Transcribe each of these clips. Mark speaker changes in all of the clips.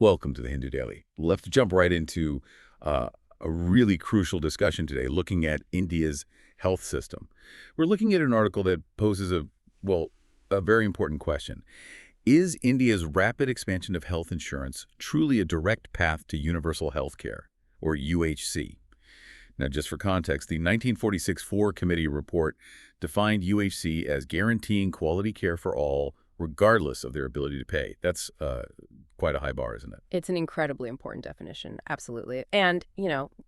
Speaker 1: Welcome to the Hindu Daily. Let's jump right into a really crucial discussion today, looking at India's health system. We're looking at an article that poses a very important question. Is India's rapid expansion of health insurance truly a direct path to universal health care, or UHC? Now, just for context, the 1946 Fore Committee report defined UHC as guaranteeing quality care for all, regardless of their ability to pay. That's quite a high bar, isn't it?
Speaker 2: It's an incredibly important definition, absolutely. And,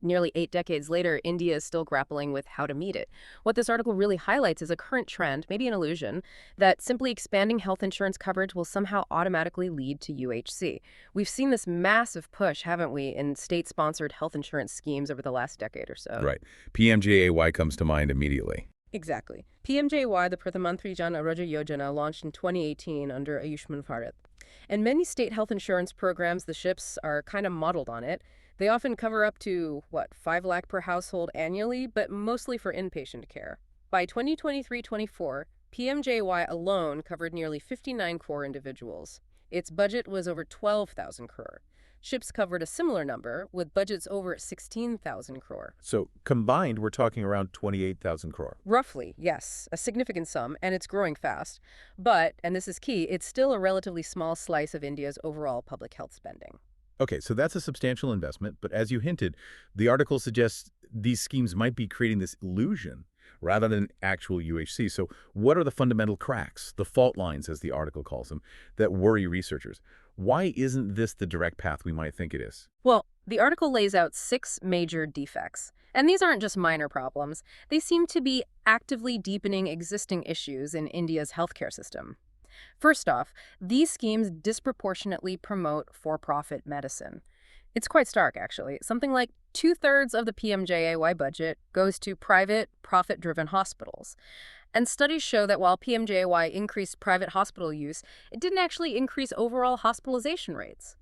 Speaker 2: nearly 8 decades later, India is still grappling with how to meet it. What this article really highlights is a current trend, maybe an illusion, that simply expanding health insurance coverage will somehow automatically lead to UHC. We've seen this massive push, haven't we, in state-sponsored health insurance schemes over the last decade or so.
Speaker 1: Right. PMJAY comes to mind immediately.
Speaker 2: Exactly. PMJAY, the Pradhan Mantri Jan Arogya Yojana, launched in 2018 under Ayushman Bharat. And many state health insurance programs, the SHIPs, are kind of modeled on it. They often cover up to, 5 lakh per household annually, but mostly for inpatient care. By 2023-24, PMJAY alone covered nearly 59 crore individuals. Its budget was over 12,000 crore. SHIPs covered a similar number, with budgets over 16,000 crore.
Speaker 3: So combined, we're talking around 28,000 crore.
Speaker 2: Roughly, yes, a significant sum, and it's growing fast. But, and this is key, it's still a relatively small slice of India's overall public health spending.
Speaker 3: Okay, so that's a substantial investment, but as you hinted, the article suggests these schemes might be creating this illusion rather than actual UHC. So what are the fundamental cracks, the fault lines, as the article calls them, that worry researchers? Why isn't this the direct path we might think it is?
Speaker 2: Well, the article lays out 6 major defects. And these aren't just minor problems. They seem to be actively deepening existing issues in India's healthcare system. First off, these schemes disproportionately promote for-profit medicine. It's quite stark, actually. Something like 2/3 of the PMJAY budget goes to private, profit-driven hospitals. And studies show that while PMJAY increased private hospital use, it didn't actually increase overall hospitalization rates.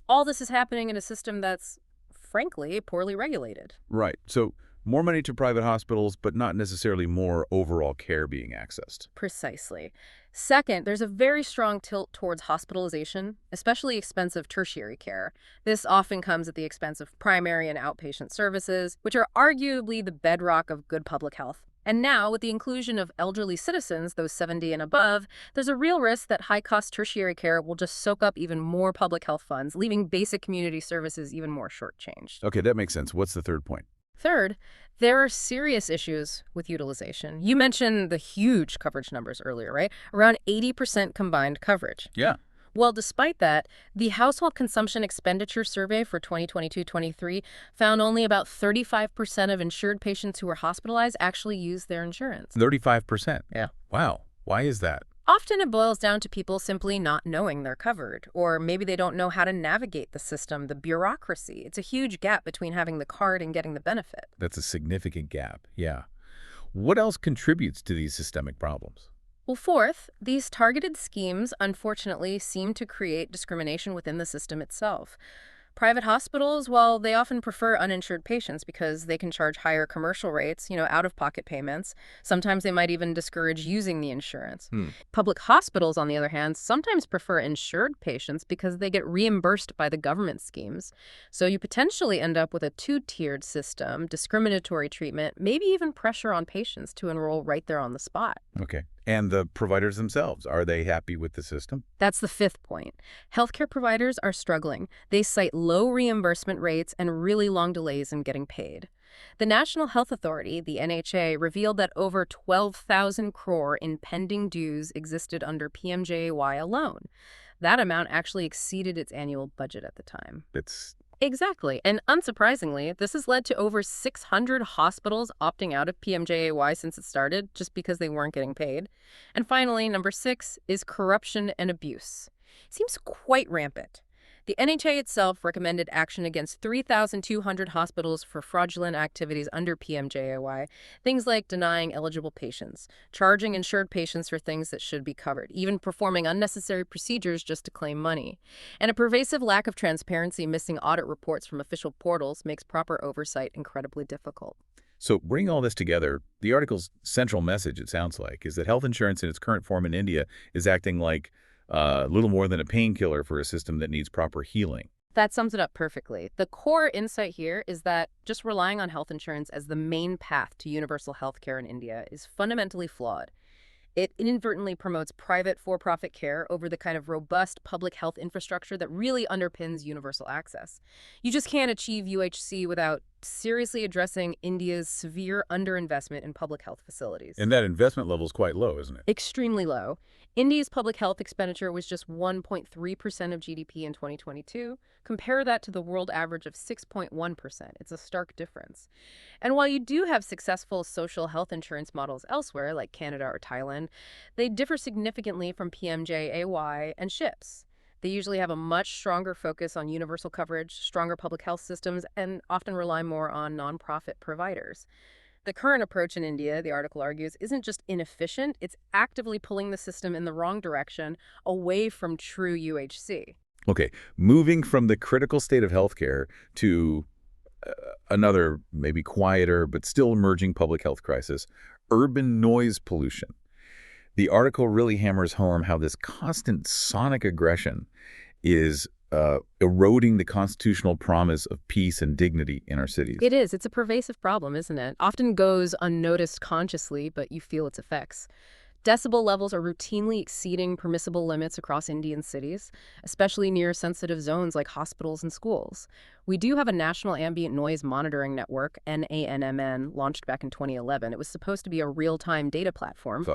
Speaker 2: All this is happening in a system that's, frankly, poorly regulated.
Speaker 1: Right. So more money to private hospitals, but not necessarily more overall care being accessed.
Speaker 2: Precisely. Second, there's a very strong tilt towards hospitalization, especially expensive tertiary care. This often comes at the expense of primary and outpatient services, which are arguably the bedrock of good public health. And now, with the inclusion of elderly citizens, those 70 and above, there's a real risk that high-cost tertiary care will just soak up even more public health funds, leaving basic community services even more shortchanged.
Speaker 1: Okay, that makes sense. What's the third point?
Speaker 2: Third, there are serious issues with utilization. You mentioned the huge coverage numbers earlier, right? Around 80% combined coverage.
Speaker 1: Yeah.
Speaker 2: Well, despite that, the Household Consumption Expenditure Survey for 2022-23 found only about 35% of insured patients who were hospitalized actually used their insurance.
Speaker 1: 35%?
Speaker 2: Yeah.
Speaker 1: Wow. Why is that?
Speaker 2: Often it boils down to people simply not knowing they're covered, or maybe they don't know how to navigate the system, the bureaucracy. It's a huge gap between having the card and getting the benefit.
Speaker 1: That's a significant gap, yeah. What else contributes to these systemic problems?
Speaker 2: Well, fourth, these targeted schemes, unfortunately, seem to create discrimination within the system itself. Private hospitals, well, they often prefer uninsured patients because they can charge higher commercial rates, out-of-pocket payments. Sometimes they might even discourage using the insurance. Public hospitals, on the other hand, sometimes prefer insured patients because they get reimbursed by the government schemes. So you potentially end up with a 2-tiered system, discriminatory treatment, maybe even pressure on patients to enroll right there on the spot.
Speaker 1: Okay. And the providers themselves, are they happy with the system?
Speaker 2: That's the 5th point. Healthcare providers are struggling. They cite low reimbursement rates and really long delays in getting paid. The National Health Authority, the NHA, revealed that over 12,000 crore in pending dues existed under PMJAY alone. That amount actually exceeded its annual budget at the time. Exactly. And unsurprisingly, this has led to over 600 hospitals opting out of PMJAY since it started, just because they weren't getting paid. And finally, number 6 is corruption and abuse. It seems quite rampant. The NHA itself recommended action against 3,200 hospitals for fraudulent activities under PMJAY, things like denying eligible patients, charging insured patients for things that should be covered, even performing unnecessary procedures just to claim money. And a pervasive lack of transparency, missing audit reports from official portals, makes proper oversight incredibly difficult.
Speaker 1: So bringing all this together, the article's central message, it sounds like, is that health insurance in its current form in India is acting like little more than a painkiller for a system that needs proper healing.
Speaker 2: That sums it up perfectly. The core insight here is that just relying on health insurance as the main path to universal health care in India is fundamentally flawed. It inadvertently promotes private for-profit care over the kind of robust public health infrastructure that really underpins universal access. You just can't achieve UHC without seriously addressing India's severe underinvestment in public health facilities.
Speaker 3: And that investment level is quite low, isn't it?
Speaker 2: Extremely low. India's public health expenditure was just 1.3% of GDP in 2022. Compare that to the world average of 6.1%. It's a stark difference. And while you do have successful social health insurance models elsewhere, like Canada or Thailand, they differ significantly from PMJ-AY and SHIPS. They usually have a much stronger focus on universal coverage, stronger public health systems, and often rely more on nonprofit providers. The current approach in India, the article argues, isn't just inefficient, it's actively pulling the system in the wrong direction, away from true UHC.
Speaker 3: Okay, moving from the critical state of healthcare to another, maybe quieter, but still emerging public health crisis, urban noise pollution. The article really hammers home how this constant sonic aggression is eroding the constitutional promise of peace and dignity in our cities.
Speaker 2: It is. It's a pervasive problem, isn't it? Often goes unnoticed consciously, but you feel its effects. Decibel levels are routinely exceeding permissible limits across Indian cities, especially near sensitive zones like hospitals and schools. We do have a National Ambient Noise Monitoring Network, NANMN, launched back in 2011. It was supposed to be a real-time data platform,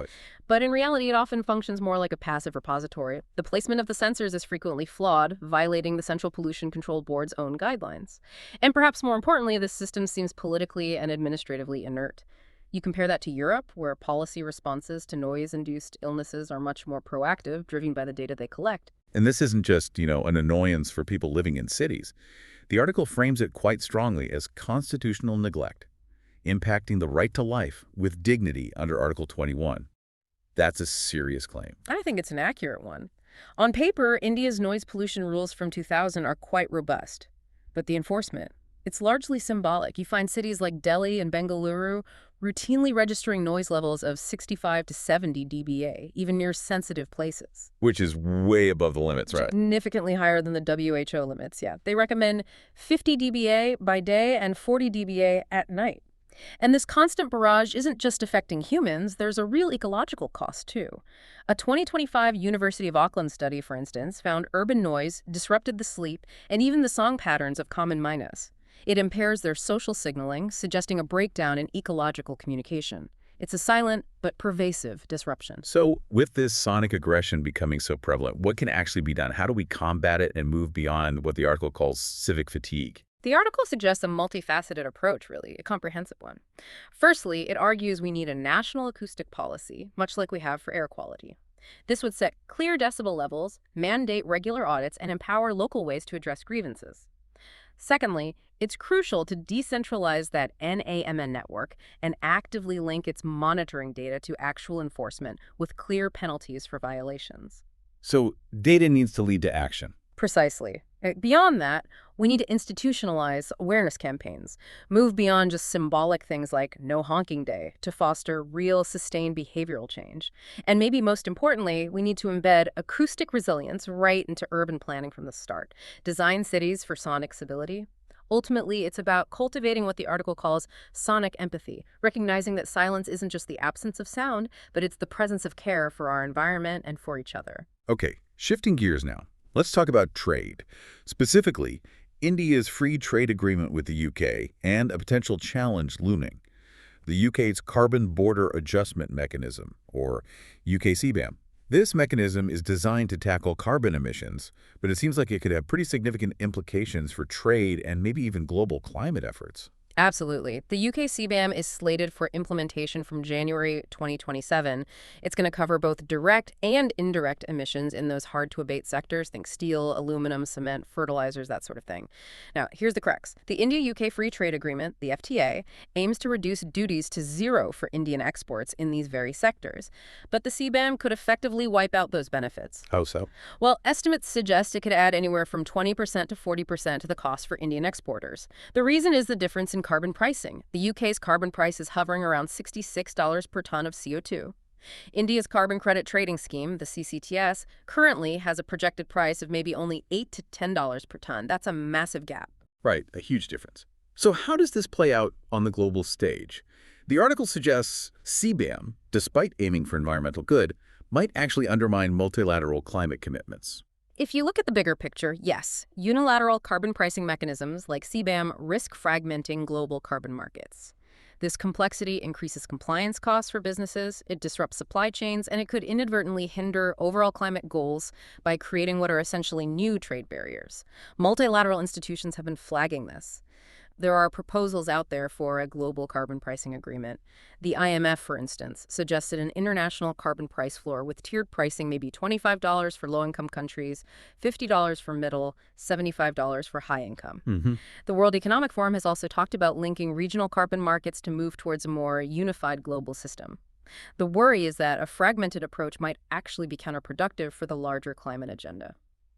Speaker 2: but in reality it often functions more like a passive repository. The placement of the sensors is frequently flawed, violating the Central Pollution Control Board's own guidelines. And perhaps more importantly, this system seems politically and administratively inert. You compare that to Europe, where policy responses to noise-induced illnesses are much more proactive, driven by the data they collect.
Speaker 3: And this isn't just, an annoyance for people living in cities. The article frames it quite strongly as constitutional neglect, impacting the right to life with dignity under Article 21. That's a serious claim.
Speaker 2: I think it's an accurate one. On paper, India's noise pollution rules from 2000 are quite robust. But the enforcement, it's largely symbolic. You find cities like Delhi and Bengaluru routinely registering noise levels of 65 to 70 dBA, even near sensitive places.
Speaker 3: Which is way above the limits, right?
Speaker 2: Significantly higher than the WHO limits, yeah. They recommend 50 dBA by day and 40 dBA at night. And this constant barrage isn't just affecting humans, there's a real ecological cost, too. A 2025 University of Auckland study, for instance, found urban noise disrupted the sleep and even the song patterns of common miners. It impairs their social signaling, suggesting a breakdown in ecological communication. It's a silent but pervasive disruption.
Speaker 3: So with this sonic aggression becoming so prevalent, what can actually be done? How do we combat it and move beyond what the article calls civic fatigue?
Speaker 2: The article suggests a multifaceted approach, really, a comprehensive one. Firstly, it argues we need a national acoustic policy, much like we have for air quality. This would set clear decibel levels, mandate regular audits, and empower local ways to address grievances. Secondly, it's crucial to decentralize that NAMN network and actively link its monitoring data to actual enforcement with clear penalties for violations.
Speaker 3: So data needs to lead to action.
Speaker 2: Precisely. Beyond that, we need to institutionalize awareness campaigns, move beyond just symbolic things like No Honking Day to foster real, sustained behavioral change. And maybe most importantly, we need to embed acoustic resilience right into urban planning from the start. Design cities for sonic civility. Ultimately, it's about cultivating what the article calls sonic empathy, recognizing that silence isn't just the absence of sound, but it's the presence of care for our environment and for each other.
Speaker 3: Okay, shifting gears now. Let's talk about trade. Specifically, India's free trade agreement with the UK and a potential challenge looming. The UK's Carbon Border Adjustment Mechanism, or UK CBAM. This mechanism is designed to tackle carbon emissions, but it seems like it could have pretty significant implications for trade and maybe even global climate efforts.
Speaker 2: Absolutely. The UK CBAM is slated for implementation from January 2027. It's going to cover both direct and indirect emissions in those hard-to-abate sectors. Think steel, aluminum, cement, fertilizers, that sort of thing. Now, here's the crux. The India-UK Free Trade Agreement, the FTA, aims to reduce duties to zero for Indian exports in these very sectors. But the CBAM could effectively wipe out those benefits.
Speaker 3: How so?
Speaker 2: Well, estimates suggest it could add anywhere from 20% to 40% to the cost for Indian exporters. The reason is the difference in carbon pricing. The UK's carbon price is hovering around $66 per ton of CO2. India's carbon credit trading scheme, the CCTS, currently has a projected price of maybe only $8 to $10 per ton. That's a massive gap.
Speaker 3: Right, a huge difference. So how does this play out on the global stage? The article suggests CBAM, despite aiming for environmental good, might actually undermine multilateral climate commitments.
Speaker 2: If you look at the bigger picture, yes, unilateral carbon pricing mechanisms like CBAM risk fragmenting global carbon markets. This complexity increases compliance costs for businesses, it disrupts supply chains, and it could inadvertently hinder overall climate goals by creating what are essentially new trade barriers. Multilateral institutions have been flagging this. There are proposals out there for a global carbon pricing agreement. The IMF, for instance, suggested an international carbon price floor with tiered pricing, maybe $25 for low-income countries, $50 for middle, $75 for high-income. The World Economic Forum has also talked about linking regional carbon markets to move towards a more unified global system. The worry is that a fragmented approach might actually be counterproductive for the larger climate agenda.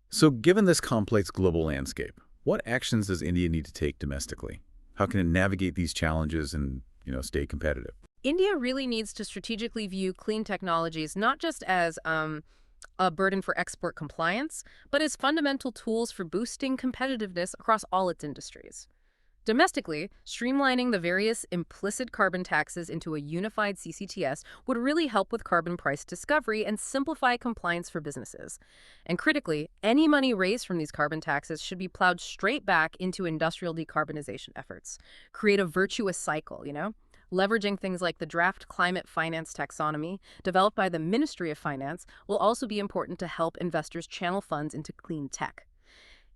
Speaker 3: So given this complex global landscape, what actions does India need to take domestically? How can it navigate these challenges and, stay competitive?
Speaker 2: India really needs to strategically view clean technologies not just as a burden for export compliance, but as fundamental tools for boosting competitiveness across all its industries. Domestically, streamlining the various implicit carbon taxes into a unified CCTS would really help with carbon price discovery and simplify compliance for businesses. And critically, any money raised from these carbon taxes should be plowed straight back into industrial decarbonization efforts. Create a virtuous cycle, Leveraging things like the draft climate finance taxonomy developed by the Ministry of Finance will also be important to help investors channel funds into clean tech.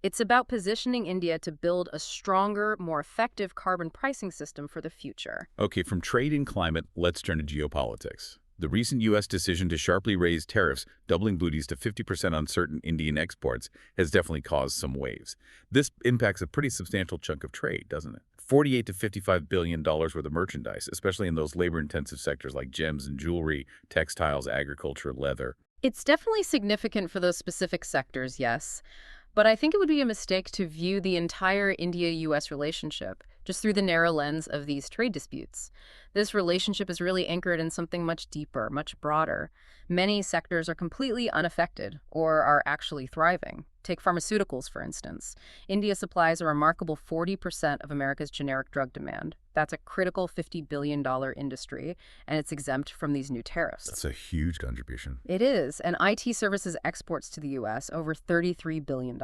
Speaker 2: It's about positioning India to build a stronger, more effective carbon pricing system for the future.
Speaker 3: Okay, from trade and climate, let's turn to geopolitics. The recent U.S. decision to sharply raise tariffs, doubling duties to 50% on certain Indian exports, has definitely caused some waves. This impacts a pretty substantial chunk of trade, doesn't it? $48 to $55 billion worth of merchandise, especially in those labor-intensive sectors like gems and jewelry, textiles, agriculture, leather.
Speaker 2: It's definitely significant for those specific sectors, yes. But I think it would be a mistake to view the entire India-U.S. relationship just through the narrow lens of these trade disputes. This relationship is really anchored in something much deeper, much broader. Many sectors are completely unaffected or are actually thriving. Take pharmaceuticals, for instance. India supplies a remarkable 40% of America's generic drug demand. That's a critical $50 billion industry, and it's exempt from these new tariffs.
Speaker 3: That's a huge contribution.
Speaker 2: It is, and IT services exports to the U.S. over $33 billion.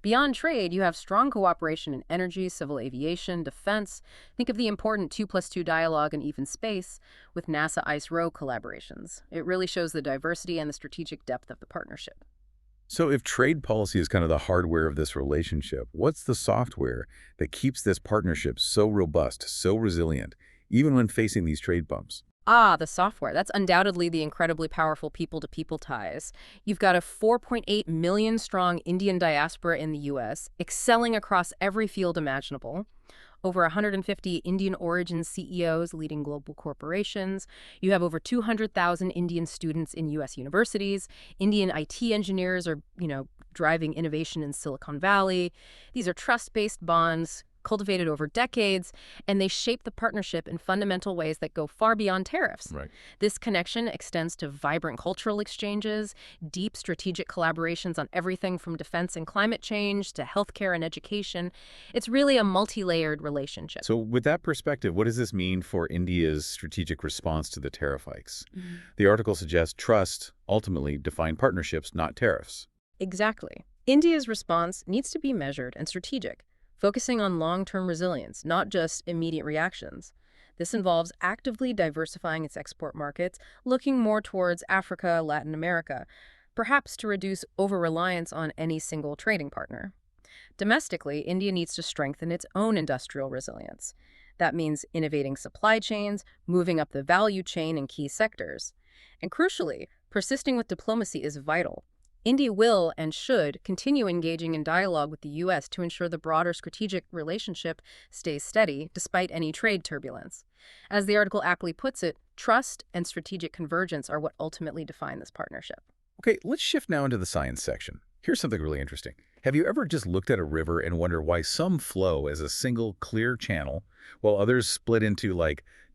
Speaker 2: Beyond trade, you have strong cooperation in energy, civil aviation, defense. Think of the important 2+2 dialogue and even space with NASA ICE-RO collaborations. It really shows the diversity and the strategic depth of the partnership.
Speaker 3: So if trade policy is kind of the hardware of this relationship, what's the software that keeps this partnership so robust, so resilient, even when facing these trade bumps?
Speaker 2: The software. That's undoubtedly the incredibly powerful people-to-people ties. You've got a 4.8 million strong Indian diaspora in the U.S., excelling across every field imaginable. Over 150 Indian origin CEOs leading global corporations. You have over 200,000 Indian students in U.S. universities. Indian IT engineers are, driving innovation in Silicon Valley. These are trust-based bonds cultivated over decades, and they shape the partnership in fundamental ways that go far beyond tariffs.
Speaker 3: Right.
Speaker 2: This connection extends to vibrant cultural exchanges, deep strategic collaborations on everything from defense and climate change to healthcare and education. It's really a multi-layered relationship.
Speaker 3: So with that perspective, what does this mean for India's strategic response to the tariff hikes? The article suggests trust ultimately define partnerships, not tariffs.
Speaker 2: Exactly. India's response needs to be measured and strategic, focusing on long-term resilience, not just immediate reactions. This involves actively diversifying its export markets, looking more towards Africa, Latin America, perhaps to reduce over-reliance on any single trading partner. Domestically, India needs to strengthen its own industrial resilience. That means innovating supply chains, moving up the value chain in key sectors. And crucially, persisting with diplomacy is vital. India will and should continue engaging in dialogue with the U.S. to ensure the broader strategic relationship stays steady despite any trade turbulence. As the article aptly puts it, trust and strategic convergence are what ultimately define this partnership.
Speaker 3: Okay, let's shift now into the science section. Here's something really interesting. Have you ever just looked at a river and wonder why some flow as a single clear channel while others split into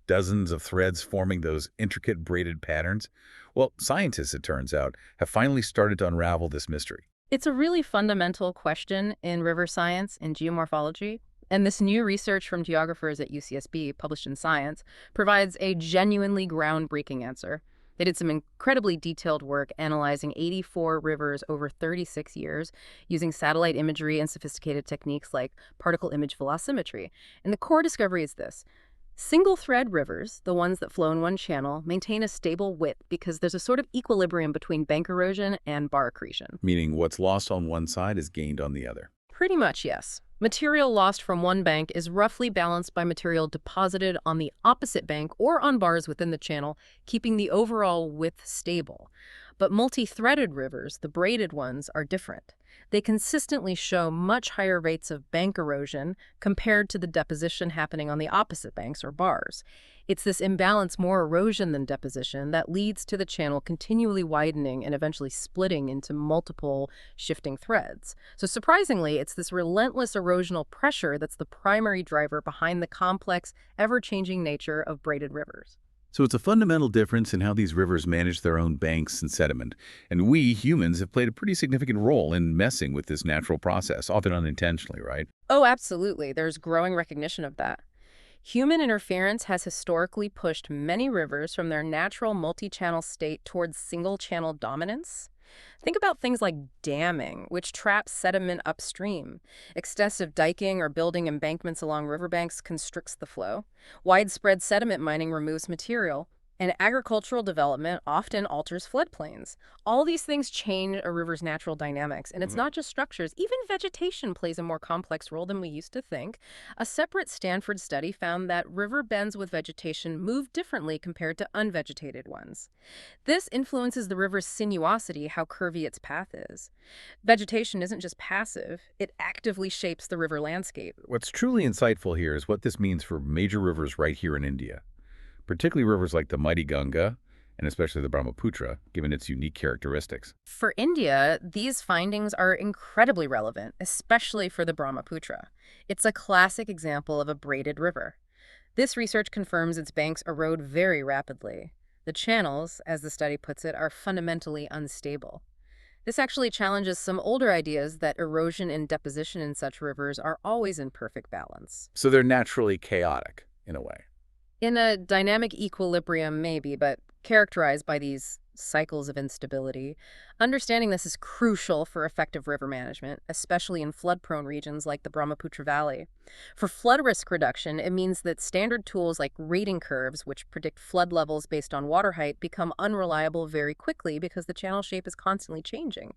Speaker 3: dozens of threads forming those intricate braided patterns? Well, scientists, it turns out, have finally started to unravel this mystery.
Speaker 2: It's a really fundamental question in river science and geomorphology, and this new research from geographers at UCSB, published in Science, provides a genuinely groundbreaking answer. They did some incredibly detailed work analyzing 84 rivers over 36 years using satellite imagery and sophisticated techniques like particle image velocimetry. And the core discovery is this. Single-thread rivers, the ones that flow in one channel, maintain a stable width because there's a sort of equilibrium between bank erosion and bar accretion.
Speaker 3: Meaning what's lost on one side is gained on the other.
Speaker 2: Pretty much, yes. Material lost from one bank is roughly balanced by material deposited on the opposite bank or on bars within the channel, keeping the overall width stable. But multi-threaded rivers, the braided ones, are different. They consistently show much higher rates of bank erosion compared to the deposition happening on the opposite banks or bars. It's this imbalance, more erosion than deposition, that leads to the channel continually widening and eventually splitting into multiple shifting threads. So surprisingly, it's this relentless erosional pressure that's the primary driver behind the complex, ever-changing nature of braided rivers.
Speaker 3: So it's a fundamental difference in how these rivers manage their own banks and sediment. And we, humans, have played a pretty significant role in messing with this natural process, often unintentionally, right?
Speaker 2: Oh, absolutely. There's growing recognition of that. Human interference has historically pushed many rivers from their natural multi-channel state towards single-channel dominance. Think about things like damming, which traps sediment upstream. Excessive diking or building embankments along riverbanks constricts the flow. Widespread sediment mining removes material. And agricultural development often alters floodplains. All these things change a river's natural dynamics. And it's not just structures. Even vegetation plays a more complex role than we used to think. A separate Stanford study found that river bends with vegetation move differently compared to unvegetated ones. This influences the river's sinuosity, how curvy its path is. Vegetation isn't just passive. It actively shapes the river landscape.
Speaker 3: What's truly insightful here is what this means for major rivers right here in India, particularly rivers like the mighty Ganga and especially the Brahmaputra, given its unique characteristics.
Speaker 2: For India, these findings are incredibly relevant, especially for the Brahmaputra. It's a classic example of a braided river. This research confirms its banks erode very rapidly. The channels, as the study puts it, are fundamentally unstable. This actually challenges some older ideas that erosion and deposition in such rivers are always in perfect balance.
Speaker 3: So they're naturally chaotic, in a way.
Speaker 2: In a dynamic equilibrium, maybe, but characterized by these cycles of instability. Understanding this is crucial for effective river management, especially in flood-prone regions like the Brahmaputra Valley. For flood risk reduction, it means that standard tools like rating curves, which predict flood levels based on water height, become unreliable very quickly because the channel shape is constantly changing.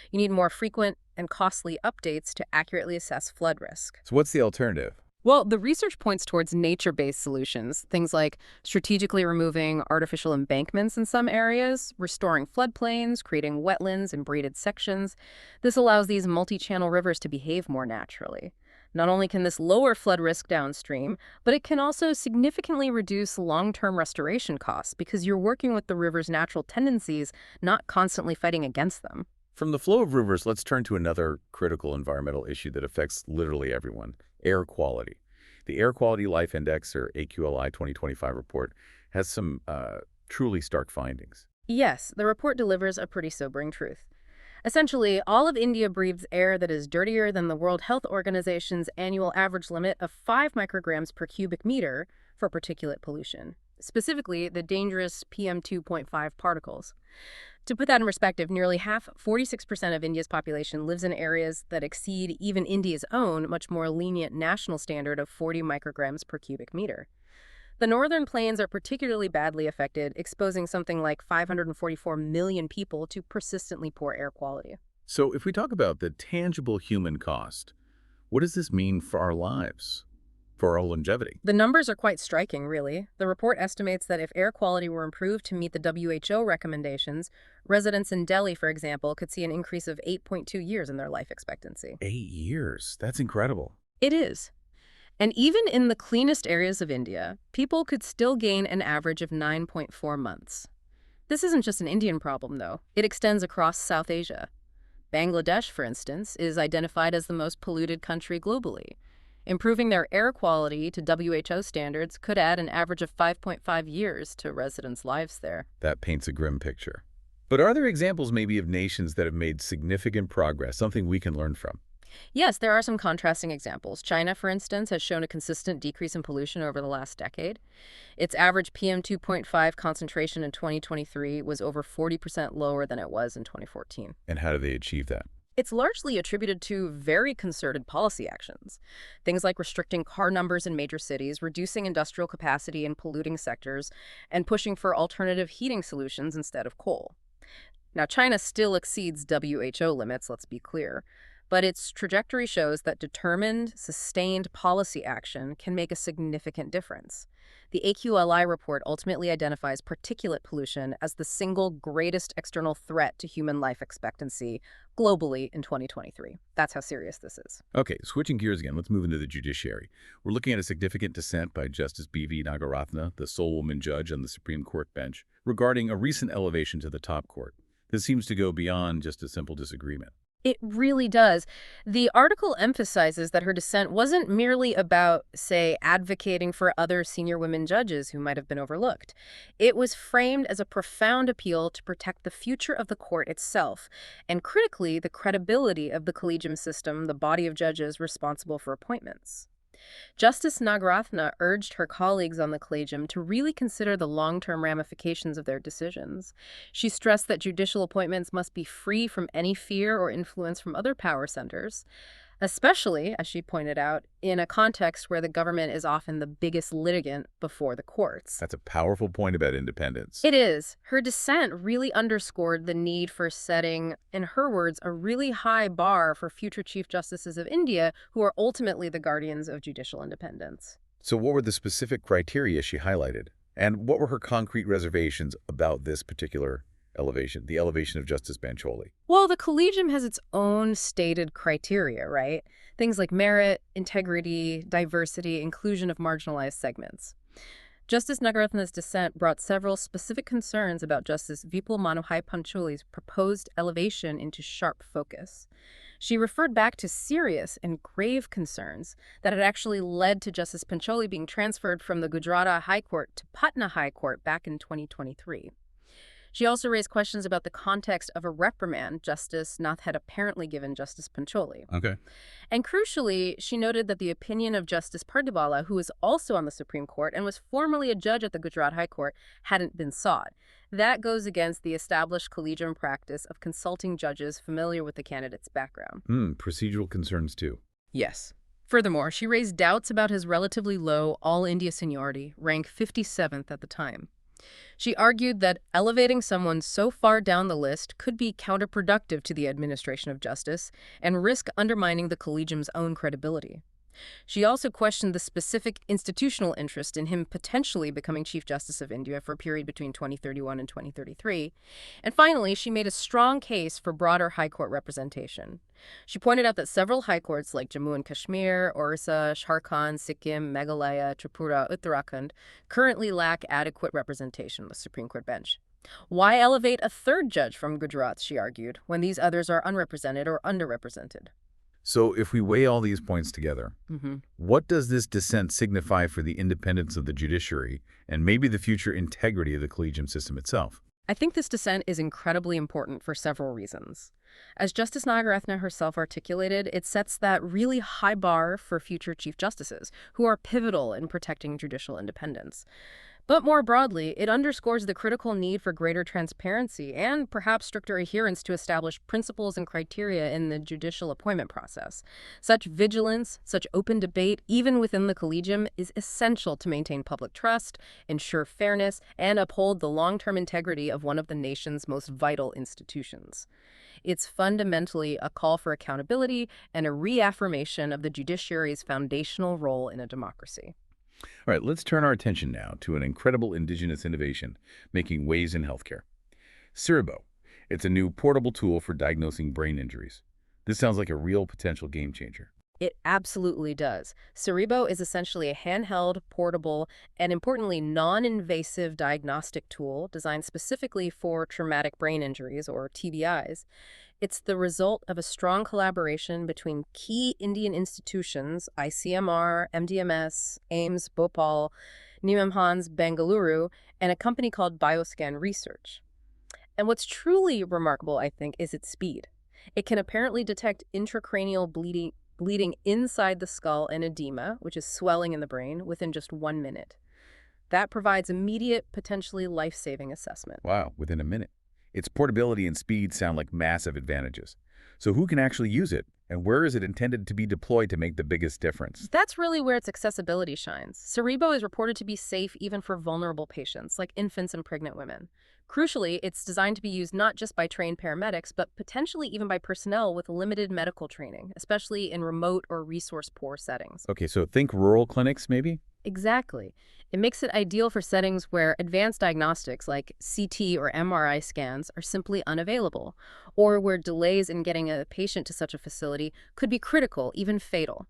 Speaker 2: You need more frequent and costly updates to accurately assess flood risk.
Speaker 3: So what's the alternative?
Speaker 2: Well, the research points towards nature-based solutions, things like strategically removing artificial embankments in some areas, restoring floodplains, creating wetlands and braided sections. This allows these multi-channel rivers to behave more naturally. Not only can this lower flood risk downstream, but it can also significantly reduce long-term restoration costs because you're working with the river's natural tendencies, not constantly fighting against them.
Speaker 3: From the flow of rivers, let's turn to another critical environmental issue that affects literally everyone: air quality. The Air Quality Life Index, or AQLI 2025 report, has some truly stark findings.
Speaker 2: Yes, the report delivers a pretty sobering truth. Essentially, all of India breathes air that is dirtier than the World Health Organization's annual average limit of 5 micrograms per cubic meter for particulate pollution, specifically the dangerous PM2.5 particles. To put that in perspective, nearly half, 46% of India's population lives in areas that exceed even India's own, much more lenient national standard of 40 micrograms per cubic meter. The northern plains are particularly badly affected, exposing something like 544 million people to persistently poor air quality.
Speaker 3: So if we talk about the tangible human cost, what does this mean for our lives, for our longevity?
Speaker 2: The numbers are quite striking, really. The report estimates that if air quality were improved to meet the WHO recommendations, residents in Delhi, for example, could see an increase of 8.2 years in their life expectancy.
Speaker 3: 8 years. That's incredible.
Speaker 2: It is. And even in the cleanest areas of India, people could still gain an average of 9.4 months. This isn't just an Indian problem, though. It extends across South Asia. Bangladesh, for instance, is identified as the most polluted country globally. Improving their air quality to WHO standards could add an average of 5.5 years to residents' lives there.
Speaker 3: That paints a grim picture. But are there examples maybe of nations that have made significant progress, something we can learn from?
Speaker 2: Yes, there are some contrasting examples. China, for instance, has shown a consistent decrease in pollution over the last decade. Its average PM 2.5 concentration in 2023 was over 40% lower than it was in 2014.
Speaker 3: And how do they achieve that?
Speaker 2: It's largely attributed to very concerted policy actions. Things like restricting car numbers in major cities, reducing industrial capacity in polluting sectors, and pushing for alternative heating solutions instead of coal. Now, China still exceeds WHO limits, let's be clear, but its trajectory shows that determined, sustained policy action can make a significant difference. The AQLI report ultimately identifies particulate pollution as the single greatest external threat to human life expectancy globally in 2023. That's how serious this is.
Speaker 3: Okay, switching gears again, let's move into the judiciary. We're looking at a significant dissent by Justice B.V. Nagarathna, the sole woman judge on the Supreme Court bench, regarding a recent elevation to the top court. This seems to go beyond just a simple disagreement.
Speaker 2: It really does. The article emphasizes that her dissent wasn't merely about, say, advocating for other senior women judges who might have been overlooked. It was framed as a profound appeal to protect the future of the court itself, and critically, the credibility of the collegium system, the body of judges responsible for appointments. Justice Nagarathna urged her colleagues on the collegium to really consider the long-term ramifications of their decisions. She stressed that judicial appointments must be free from any fear or influence from other power centers, especially, as she pointed out, in a context where the government is often the biggest litigant before the courts.
Speaker 3: That's a powerful point about independence.
Speaker 2: It is. Her dissent really underscored the need for setting, in her words, a really high bar for future Chief Justices of India who are ultimately the guardians of judicial independence.
Speaker 3: So what were the specific criteria she highlighted? And what were her concrete reservations about this particular elevation, the elevation of Justice Bancholi?
Speaker 2: Well, the collegium has its own stated criteria, right? Things like merit, integrity, diversity, inclusion of marginalized segments. Justice Nagarathna's dissent brought several specific concerns about Justice Vipul Manohai Pancholi's proposed elevation into sharp focus. She referred back to serious and grave concerns that had actually led to Justice Pancholi being transferred from the Gujarat High Court to Patna High Court back in 2023. She also raised questions about the context of a reprimand Justice Nath had apparently given Justice Pancholi.
Speaker 3: Okay.
Speaker 2: And crucially, she noted that the opinion of Justice Pardibala, who is also on the Supreme Court and was formerly a judge at the Gujarat High Court, hadn't been sought. That goes against the established collegium practice of consulting judges familiar with the candidate's background.
Speaker 3: Procedural concerns too.
Speaker 2: Yes. Furthermore, she raised doubts about his relatively low all-India seniority, rank 57th at the time. She argued that elevating someone so far down the list could be counterproductive to the administration of justice and risk undermining the collegium's own credibility. She also questioned the specific institutional interest in him potentially becoming Chief Justice of India for a period between 2031 and 2033. And finally, she made a strong case for broader high court representation. She pointed out that several high courts like Jammu and Kashmir, Orissa, Jharkhand, Sikkim, Meghalaya, Tripura, Uttarakhand currently lack adequate representation on the Supreme Court bench. Why elevate a third judge from Gujarat, she argued, when these others are unrepresented or underrepresented?
Speaker 3: So if we weigh all these points together, what does this dissent signify for the independence of the judiciary and maybe the future integrity of the collegium system itself?
Speaker 2: I think this dissent is incredibly important for several reasons. As Justice Nagarathna herself articulated, it sets that really high bar for future Chief Justices, who are pivotal in protecting judicial independence. But more broadly, it underscores the critical need for greater transparency and perhaps stricter adherence to established principles and criteria in the judicial appointment process. Such vigilance, such open debate, even within the collegium, is essential to maintain public trust, ensure fairness, and uphold the long-term integrity of one of the nation's most vital institutions. It's fundamentally a call for accountability and a reaffirmation of the judiciary's foundational role in a democracy.
Speaker 3: All right, let's turn our attention now to an incredible indigenous innovation making waves in healthcare. CEREBO. It's a new portable tool for diagnosing brain injuries. This sounds like a real potential game changer.
Speaker 2: It absolutely does. CEREBO is essentially a handheld, portable, and importantly, non-invasive diagnostic tool designed specifically for traumatic brain injuries, or TBIs. It's the result of a strong collaboration between key Indian institutions, ICMR, MDMS, AIMS, Bhopal, Nimhamans, Bengaluru, and a company called Bioscan Research. And what's truly remarkable, I think, is its speed. It can apparently detect intracranial bleeding inside the skull and edema, which is swelling in the brain, within just 1 minute. That provides immediate, potentially life-saving assessment.
Speaker 1: Wow, within a minute. Its portability and speed sound like massive advantages. So who can actually use it, and where is it intended to be deployed to make the biggest difference?
Speaker 2: That's really where its accessibility shines. CEREBO is reported to be safe even for vulnerable patients, like infants and pregnant women. Crucially, it's designed to be used not just by trained paramedics, but potentially even by personnel with limited medical training, especially in remote or resource-poor settings.
Speaker 1: Okay, so think rural clinics, maybe?
Speaker 2: Exactly. It makes it ideal for settings where advanced diagnostics like CT or MRI scans are simply unavailable, or where delays in getting a patient to such a facility could be critical, even fatal.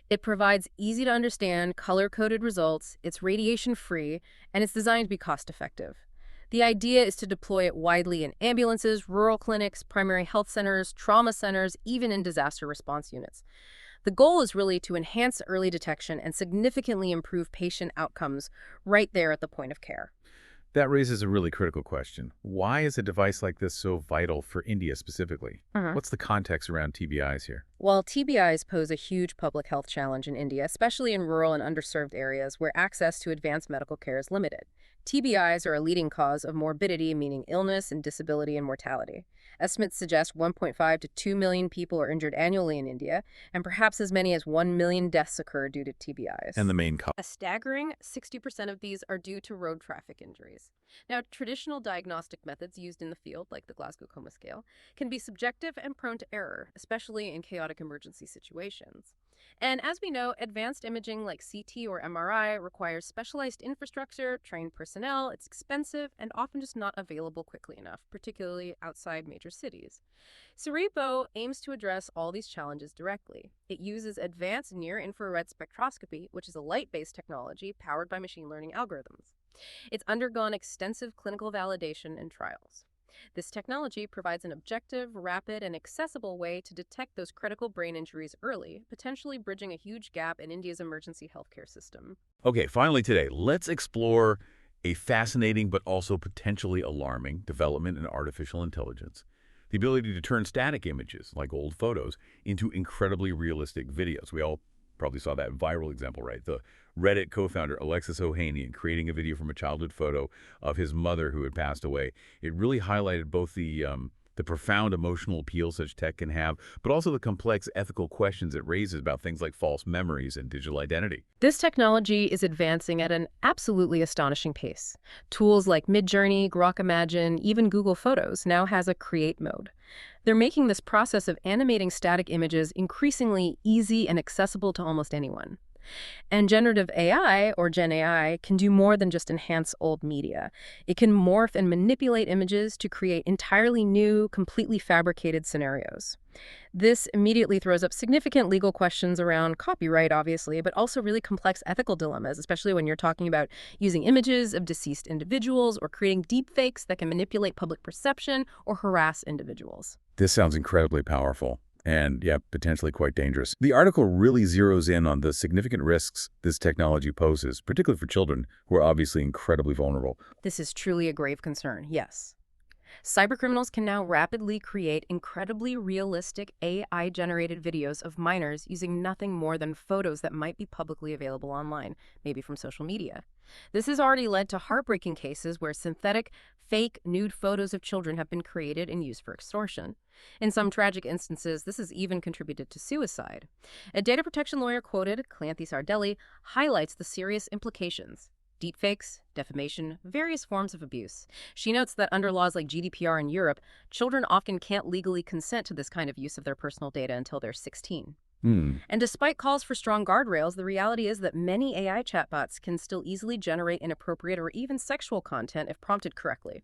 Speaker 2: It provides easy-to-understand, color-coded results, it's radiation-free, and it's designed to be cost-effective. The idea is to deploy it widely in ambulances, rural clinics, primary health centers, trauma centers, even in disaster response units. The goal is really to enhance early detection and significantly improve patient outcomes right there at the point of care.
Speaker 1: That raises a really critical question. Why is a device like this so vital for India specifically? What's the context around TBIs here?
Speaker 2: While TBIs pose a huge public health challenge in India, especially in rural and underserved areas where access to advanced medical care is limited, TBIs are a leading cause of morbidity, meaning illness and disability and mortality. Estimates suggest 1.5 to 2 million people are injured annually in India, and perhaps as many as 1 million deaths occur due to TBIs.
Speaker 1: And the main cause?
Speaker 2: A staggering 60% of these are due to road traffic injuries. Now, traditional diagnostic methods used in the field, like the Glasgow Coma Scale, can be subjective and prone to error, especially in chaotic emergency situations. And as we know, advanced imaging like CT or MRI requires specialized infrastructure, trained personnel, it's expensive, and often just not available quickly enough, particularly outside major cities. CEREBO aims to address all these challenges directly. It uses advanced near-infrared spectroscopy, which is a light-based technology powered by machine learning algorithms. It's undergone extensive clinical validation and trials. This technology provides an objective, rapid, and accessible way to detect those critical brain injuries early, potentially bridging a huge gap in India's emergency healthcare system.
Speaker 1: Okay, finally today, let's explore a fascinating but also potentially alarming development in artificial intelligence. The ability to turn static images, like old photos, into incredibly realistic videos. We all probably saw that viral example, right? The Reddit co-founder Alexis Ohanian creating a video from a childhood photo of his mother who had passed away. It really highlighted both the profound emotional appeal such tech can have, but also the complex ethical questions it raises about things like false memories and digital identity.
Speaker 2: This technology is advancing at an absolutely astonishing pace. Tools like Midjourney, Grok Imagine, even Google Photos now has a create mode. They're making this process of animating static images increasingly easy and accessible to almost anyone. And generative AI, or Gen AI, can do more than just enhance old media. It can morph and manipulate images to create entirely new, completely fabricated scenarios. This immediately throws up significant legal questions around copyright, obviously, but also really complex ethical dilemmas, especially when you're talking about using images of deceased individuals or creating deepfakes that can manipulate public perception or harass individuals.
Speaker 1: This sounds incredibly powerful. And, yeah, potentially quite dangerous. The article really zeroes in on the significant risks this technology poses, particularly for children who are obviously incredibly vulnerable.
Speaker 2: This is truly a grave concern, yes. Cybercriminals can now rapidly create incredibly realistic AI-generated videos of minors using nothing more than photos that might be publicly available online, maybe from social media. This has already led to heartbreaking cases where synthetic, fake, nude photos of children have been created and used for extortion. In some tragic instances, this has even contributed to suicide. A data protection lawyer quoted, Clancy Sardelli, highlights the serious implications. Deepfakes, defamation, various forms of abuse. She notes that under laws like GDPR in Europe, children often can't legally consent to this kind of use of their personal data until they're 16. And despite calls for strong guardrails, the reality is that many AI chatbots can still easily generate inappropriate or even sexual content if prompted correctly.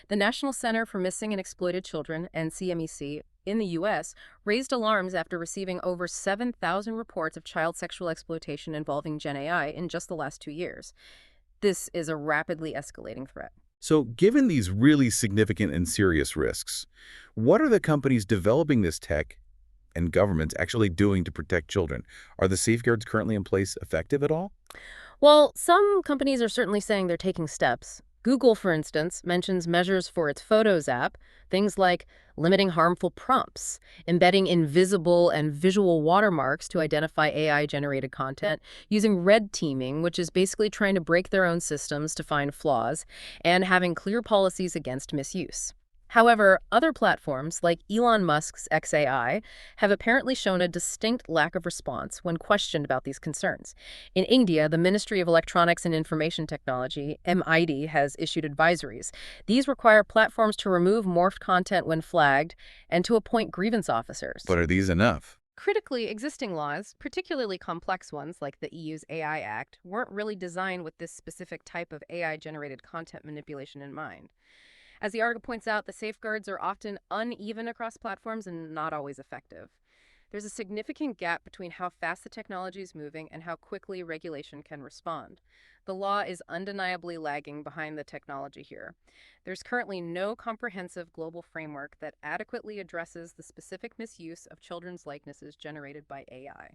Speaker 2: The National Center for Missing and Exploited Children, NCMEC, in the U.S., raised alarms after receiving over 7,000 reports of child sexual exploitation involving Gen AI in just the last 2 years. This is a rapidly escalating threat.
Speaker 1: So given these really significant and serious risks, what are the companies developing this tech and governments actually doing to protect children? Are the safeguards currently in place effective at all?
Speaker 2: Well, some companies are certainly saying they're taking steps. Google, for instance, mentions measures for its Photos app, things like limiting harmful prompts, embedding invisible and visual watermarks to identify AI-generated content, using red teaming, which is basically trying to break their own systems to find flaws, and having clear policies against misuse. However, other platforms like Elon Musk's XAI have apparently shown a distinct lack of response when questioned about these concerns. In India, the Ministry of Electronics and Information Technology, MIT, has issued advisories. These require platforms to remove morphed content when flagged and to appoint grievance officers.
Speaker 1: But are these enough?
Speaker 2: Critically, existing laws, particularly complex ones like the EU's AI Act, weren't really designed with this specific type of AI-generated content manipulation in mind. As the article points out, the safeguards are often uneven across platforms and not always effective. There's a significant gap between how fast the technology is moving and how quickly regulation can respond. The law is undeniably lagging behind the technology here. There's currently no comprehensive global framework that adequately addresses the specific misuse of children's likenesses generated by AI.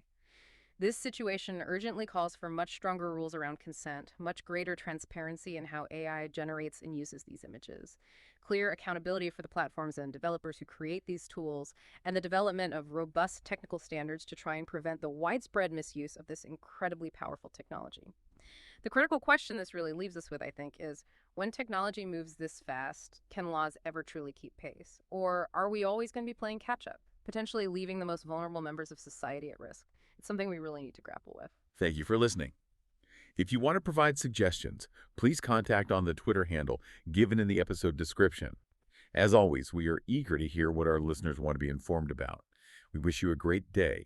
Speaker 2: This situation urgently calls for much stronger rules around consent, much greater transparency in how AI generates and uses these images, clear accountability for the platforms and developers who create these tools, and the development of robust technical standards to try and prevent the widespread misuse of this incredibly powerful technology. The critical question this really leaves us with, I think, is when technology moves this fast, can laws ever truly keep pace? Or are we always going to be playing catch-up, potentially leaving the most vulnerable members of society at risk? It's something we really need to grapple with.
Speaker 1: Thank you for listening. If you want to provide suggestions, please contact on the Twitter handle given in the episode description. As always, we are eager to hear what our listeners want to be informed about. We wish you a great day